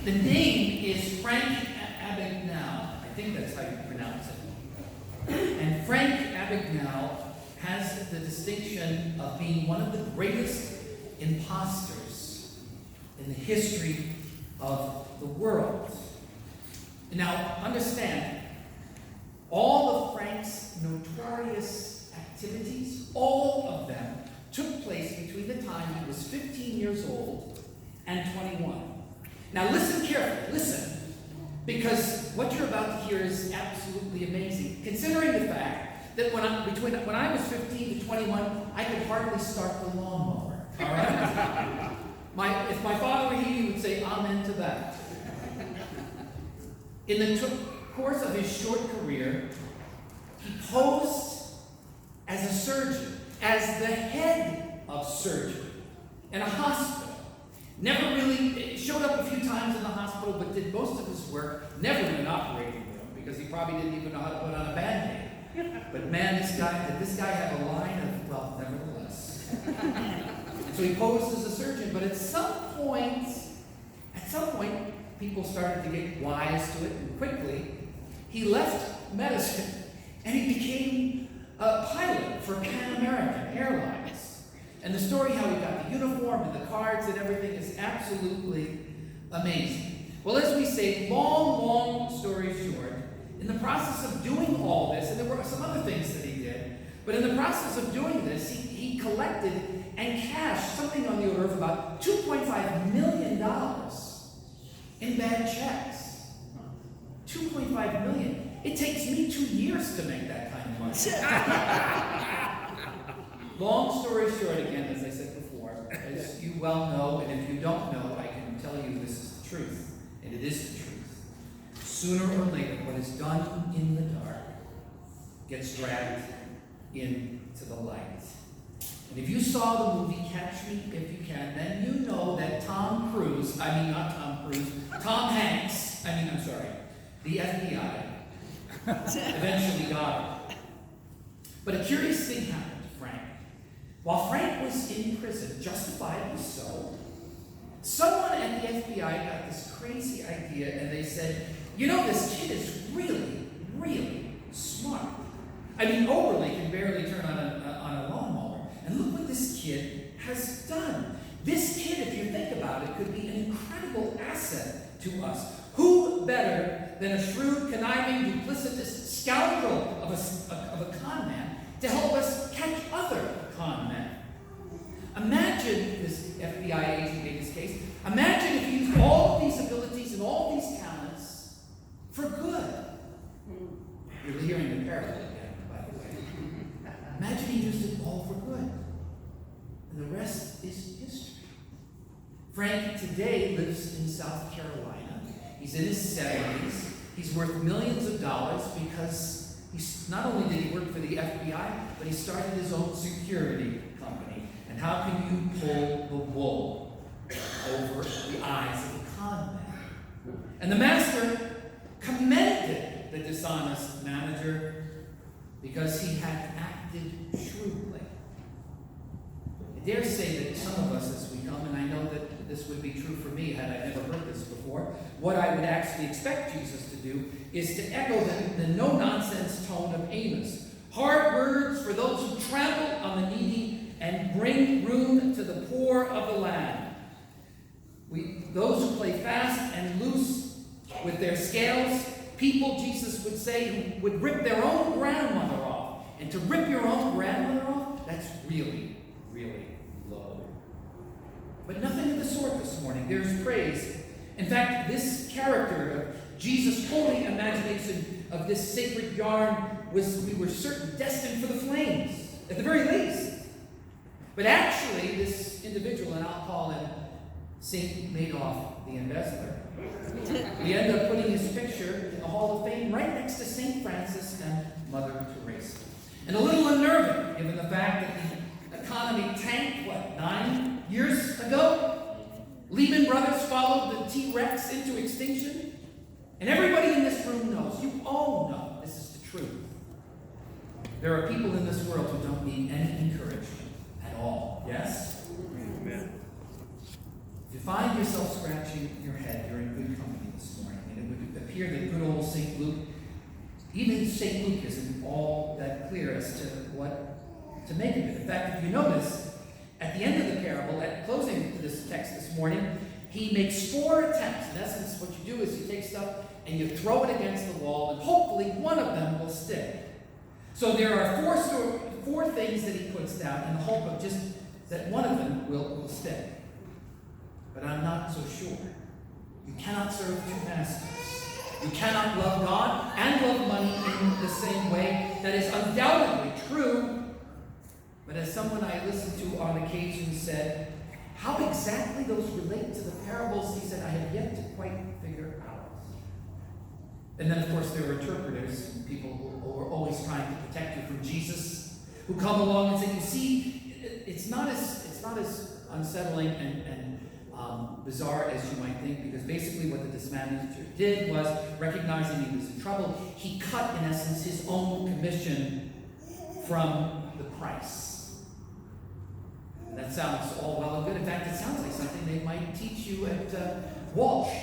The name is Frank Abagnale. I think that's how you pronounce it. And Frank Abagnale has the distinction of being one of the greatest imposters in the history of the world. Now, understand, all of Frank's notorious activities, all of them, took place between the time he was 15 years old and 21. Now listen carefully, listen, because what you're about to hear is absolutely amazing, considering the fact that when I was 15 to 21, I could hardly start the lawnmower, all right? If my father were here, he would say amen to that. In the course of his short career, he posed as a surgeon, as the head of surgery in a hospital. Never really showed up a few times in the hospital, but did most of his work, never in an operating room, because he probably didn't even know how to put on a Band-Aid. But man, did this guy have a line of, well, nevertheless. And so he posed as a surgeon, but at some point, people started to get wise to it, and quickly, he left medicine, and he became a pilot for Pan American Airlines. And the story how he got the uniform and the cards and everything is absolutely amazing. Well, as we say, long story short, in the process of doing all this, and there were some other things that he did, but in the process of doing this, he collected and cashed something on the order of about $2.5 million in bad checks. $2.5 million. It takes me 2 years to make that kind of money. Long story short, again, as I said before, as you well know, and if you don't know, I can tell you this is the truth, and it is the truth. Sooner or later, what is done in the dark gets dragged into the light. And if you saw the movie Catch Me If You Can, then you know that Tom Hanks, the FBI, eventually got it. But a curious thing happened to Frank. While Frank was in prison, justifiably so, someone at the FBI got this crazy idea, and they said, you know, this kid is really, really smart. I mean, Oberle can barely turn on a lawnmower, and look what this kid has done. This kid, if you think about it, could be an incredible asset to us. Who better than a shrewd, conniving, duplicitous scoundrel of a con man to help us catch other con men? Imagine, this FBI agent made this case, imagine if he used all of these abilities and all these talents for good. You're hearing the parable again, by the way. Imagine he used it all for good. And the rest is history. Frank today lives in South Carolina. He's in his 70s. He's worth millions of dollars because not only did he work for the FBI, but he started his own security company. And how can you pull the wool over the eyes of a con man? And the master commended the dishonest manager because he had acted shrewdly. I dare say that some of us as we come, and I know that this would be true for me had I never heard this before, what I would actually expect Jesus to do is to echo the no-nonsense tone of Amos. Hard words for those who trample on the needy and bring room to the poor of the land. Those who play fast and loose with their scales, people, Jesus would say, who would rip their own grandmother off. And to rip your own grandmother off, that's really, really low. But nothing of the sort this morning. There's praise. In fact, this character of Jesus' holy imagination of this sacred yarn we were certain destined for the flames, at the very least. But actually, this individual, and I'll call him St. Madoff the Embezzler, we end up putting his picture in the Hall of Fame right next to St. Francis and Mother Teresa. And a little unnerving, given the fact that the economy tanked, 9 years ago? Lehman Brothers followed the T-Rex into extinction. And everybody in this room knows, you all know, this is the truth. There are people in this world who don't need any encouragement at all. Yes? Amen. If you find yourself scratching your head, you're in good as to what to make of it. In fact, if you notice, at the end of the parable, at closing to this text this morning, he makes 4 attempts. In essence, what you do is you take stuff and you throw it against the wall, and hopefully one of them will stick. So there are 4 things that he puts down in the hope of just that one of them will stick. But I'm not so sure. You cannot serve 2 masters. You cannot love God and love money in the same way. That is undoubtedly true. But as someone I listened to on occasion said, how exactly those relate to the parables, he said, I have yet to quite figure out. And then, of course, there are interpreters, people who are always trying to protect you from Jesus, who come along and say, you see, it's not as unsettling and bizarre as you might think, because basically what the dismantler did was, recognizing he was in trouble, he cut, in essence, his own commission from the price. And that sounds all well and good. In fact, it sounds like something they might teach you at Walsh.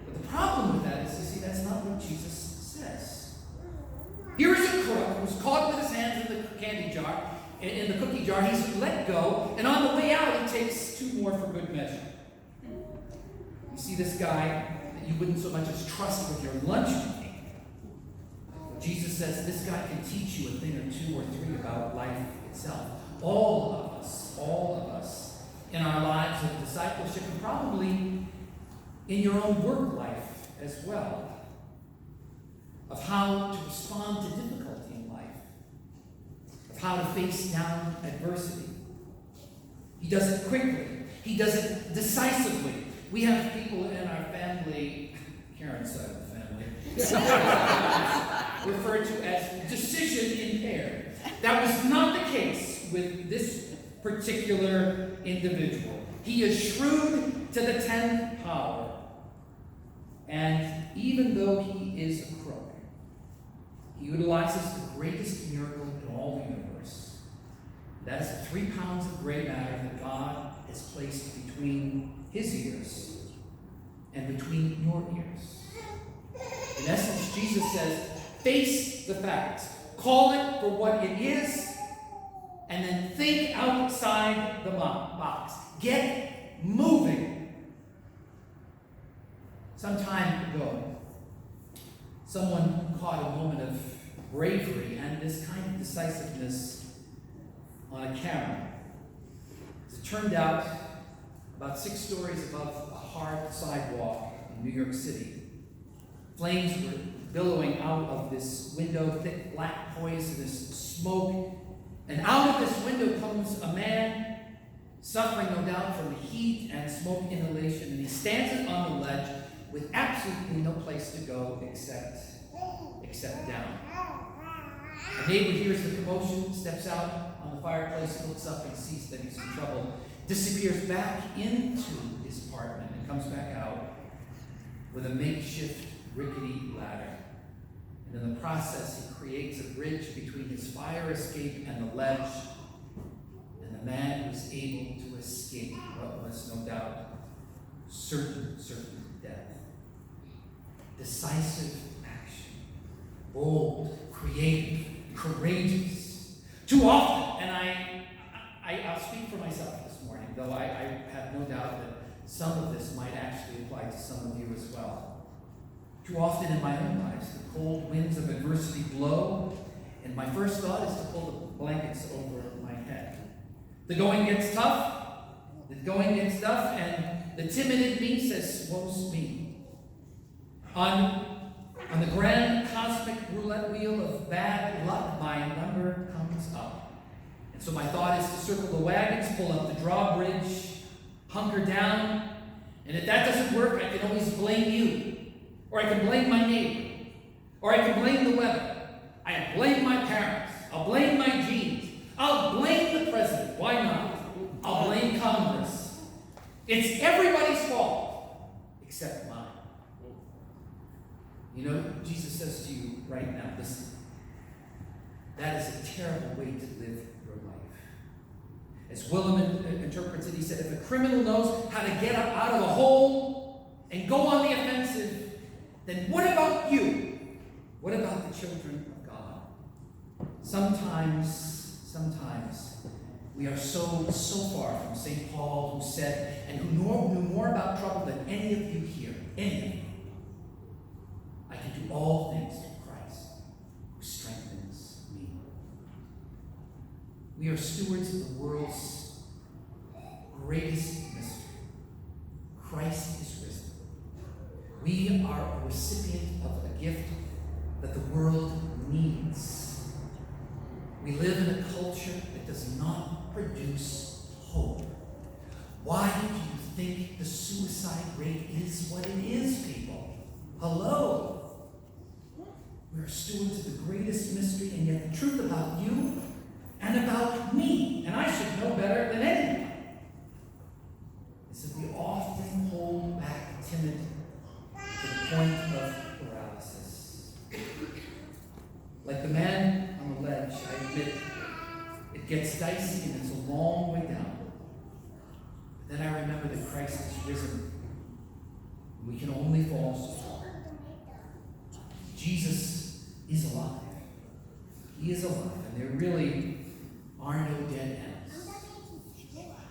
But the problem with that is, you see, that's not what Jesus says. Here is a crook who's caught with his hands in the candy jar, in the cookie jar. He's let go, and on the way out, he takes 2 more for good measure. You see this guy that you wouldn't so much as trust with your lunch money. Jesus says this guy can teach you a thing or 2 or 3 about life itself. All of us, in our lives of discipleship, and probably in your own work life as well, of how to respond to difficulty in life, of how to face down adversity. He does it quickly. He does it decisively. We have people in our family, Karen's side of the family, referred to as decision impaired. That was not the case with this particular individual. He is shrewd to the 10th power. And even though he is a crook, he utilizes the greatest miracle in all the universe. That is the 3 pounds of gray matter that God has placed between his ears and between your ears. In essence, Jesus says, face the facts. Call it for what it is, and then think outside the box. Get moving. Some time ago, someone caught a moment of bravery and this kind of decisiveness on a camera. As it turned out, about 6 stories above a hard sidewalk in New York City, flames were billowing out of this window, thick, black, poisonous smoke. And out of this window comes a man suffering, no doubt, from the heat and smoke inhalation. And he stands on the ledge with absolutely no place to go except down. A neighbor hears the commotion, steps out on the fireplace, looks up and sees that he's in trouble, disappears back into his apartment and comes back out with a makeshift rickety ladder. And in the process, he creates a bridge between his fire escape and the ledge, and the man was able to escape what was no doubt certain death. Decisive action. Bold, creative, courageous. Too often, and I'll speak for myself this morning, though I have no doubt that some of this might actually apply to some of you as well. Too often in my own life, the cold winds of adversity blow, and my first thought is to pull the blankets over my head. The going gets tough, and the timid in me says, woe's me. On the grand cosmic roulette wheel of bad luck, my number comes up. And so my thought is to circle the wagons, pull up the drawbridge, hunker down, and if that doesn't work, I can always blame you. Or I can blame my neighbor. Or I can blame the weather. I can blame my parents. I'll blame my genes. I'll blame the president. Why not? I'll blame Congress. It's everybody's fault except mine. You know, Jesus says to you right now, listen, that is a terrible way to live your life. As Willem interprets it, he said, if a criminal knows how to get up out of a hole and go on the offensive, then what about you? What about the children of God? Sometimes we are so far from St. Paul, who said, and who knew more about trouble than any of you here, any of you. I can do all things through Christ, who strengthens me. We are stewards of the world's greatest mystery. Christ is risen. We are a recipient of a gift that the world needs. We live in a culture that does not produce hope. Why do you think the suicide rate is what it is, people? Hello? We are stewards of the greatest mystery, and yet the truth about you and about me, and I should know better than anyone, is that we often hold back timid to the point of paralysis. Like the man on the ledge, I admit, it gets dicey and it's a long way down. But then I remember that Christ is risen. We can only fall so far. Jesus is alive. He is alive, and there really are no dead ends.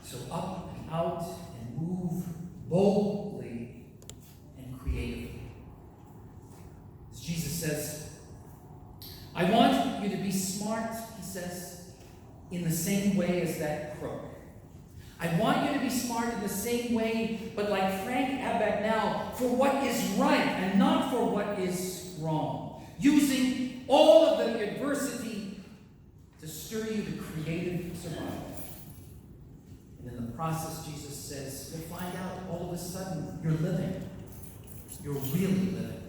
So up and out and move boldly and creatively. As Jesus says, I want you to be smart, he says, in the same way as that crook. I want you to be smart in the same way, but like Frank Abagnale, for what is right and not for what is wrong. Using all of the adversity to stir you to creative survival. And in the process, Jesus says, you'll find out all of a sudden you're living. You're really living.